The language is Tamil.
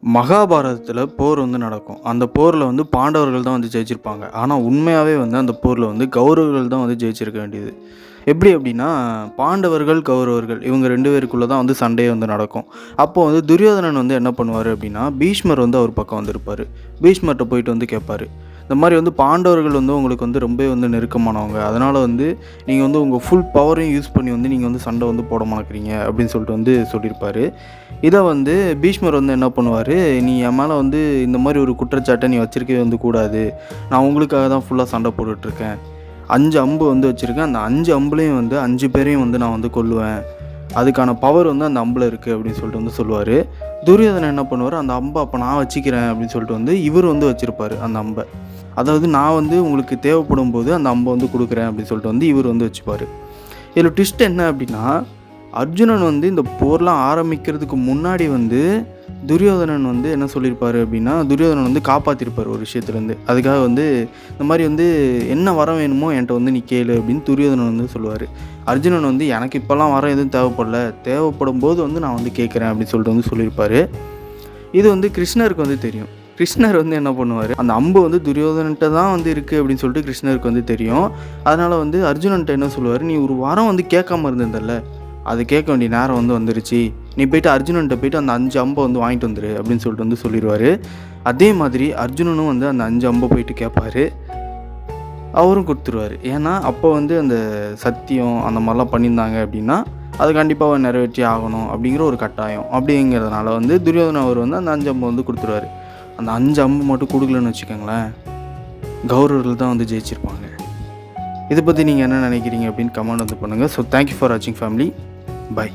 மகாபாரதத்தில போர் நடக்கும். அந்த போர்ல பாண்டவர்கள் தான் ஜெயிச்சிருப்பாங்க. ஆனா உண்மையாவே அந்த போர்ல கௌரவர்கள் தான் ஜெயிச்சிருக்க வேண்டியது. எப்படி அப்படின்னா, பாண்டவர்கள், கௌரவர்கள் இவங்க 2 பேருக்குள்ள தான் சண்டையே நடக்கும். அப்போ துரியோதனன் என்ன பண்ணுவாரு அப்படின்னா, பீஷ்மர் அவர் பக்கம் வந்திருப்பாரு. பீஷ்மர்ட்ட போயிட்டு கேட்பாரு. இந்த மாரி பாண்டவர்கள் உங்களுக்கு ரொம்பவே நெருக்கமானவங்க. அதனால நீங்க உங்க ஃபுல் பவரையும் யூஸ் பண்ணி நீங்க சண்டை போட மாட்டேங்கிறீங்க அப்படின்னு சொல்லிட்டு சொல்லியிருப்பாரு. இத பீஷ்மர் என்ன பண்ணுவாரு, "நீ என் மேல இந்த மாரி ஒரு குற்றச்சாட்ட நீ வச்சிருக்கவே கூடாது. நான் உங்களுக்காக தான் ஃபுல்லா சண்டை போட்டுட்ருக்கேன். 5 அம்பு வச்சிருக்கேன். அந்த 5 அம்புலயும் 5 பேரையும் நான் கொல்லுவேன். அதுக்கான பவர் அந்த அம்புல இருக்கு." அப்படின்னு சொல்லிட்டு சொல்லுவாரு. துரியோதனன் என்ன பண்ணுவாரு, "அந்த அம்ப அப்ப நான் வச்சுக்கிறேன்." அப்படின்னு சொல்லிட்டு இவரு வச்சிருப்பாரு அந்த அம்ப. அதாவது நான் உங்களுக்கு தேவைப்படும்போது அந்த அம்ப குடுக்குறேன் அப்படின்னு சொல்லிட்டு இவரு வச்சுப்பாரு. இதில ட்விஸ்ட் என்ன அப்படின்னா, அர்ஜுனன் இந்த போர்லாம் ஆரம்பிக்கிறதுக்கு முன்னாடி துரியோதனன் என்ன சொல்லியிருப்பாரு அப்படின்னா, துரியோதனன் காப்பாத்திருப்பாரு ஒரு விஷயத்துலேருந்து. அதுக்காக இந்த மாரி "என்ன வரம் வேணுமோ என்ட்ட நீ கேளு" அப்படின்னு துரியோதனன் சொல்லுவாரு. அர்ஜுனன் "எனக்கு இப்போலாம் வரம் எதுவும் தேவைப்படல. தேவைப்படும்போது நான் கேட்குறேன்" அப்படின்னு சொல்லிட்டு சொல்லியிருப்பாரு. இது கிருஷ்ணருக்கு தெரியும். கிருஷ்ணர் என்ன பண்ணுவாரு, அந்த அம்பு துரியோதனன்ட்ட தான் இருக்கு அப்படின்னு சொல்லிட்டு கிருஷ்ணருக்கு தெரியும். அதனால அர்ஜுனன்ட்ட என்ன சொல்லுவாரு, "நீ ஒரு வரம் கேட்காம இருந்திருந்தல்ல, அது கேட்க வேண்டிய நேரம் வந்துருச்சு. நீ போயிட்டு அர்ஜுனன்ட்ட போயிட்டு அந்த 5 அம்ப வாங்கிட்டு வந்துரு" அப்படின்னு சொல்லிட்டு சொல்லிருவாரு. அதே மாதிரி அர்ஜுனனும் அந்த 5 அம்ப போயிட்டு கேட்பாரு. அவரும் குடுத்துருவாரு. ஏன்னா அப்போ அந்த சத்தியம் அந்த மாதிரிலாம் பண்ணியிருந்தாங்க அப்படின்னா, அது கண்டிப்பா நிறைவேற்றியே ஆகணும் அப்படிங்கிற ஒரு கட்டாயம். அப்படிங்கிறதுனால துரியோதனன் அவர் அந்த 5 அம்ப குடுத்துருவாரு. அந்த 5 அம்பு மட்டும் குடுக்கலன்னு வச்சுக்கோங்களேன், கௌரவர்கள் தான் ஜெயிச்சிருப்பாங்க. இத பத்தி நீங்க என்ன நினைக்கிறீங்க அப்படின்னு கமெண்ட் பண்ணுங்க. ஸோ தேங்க் யூ ஃபார் வாட்சிங் ஃபேமிலி. பை.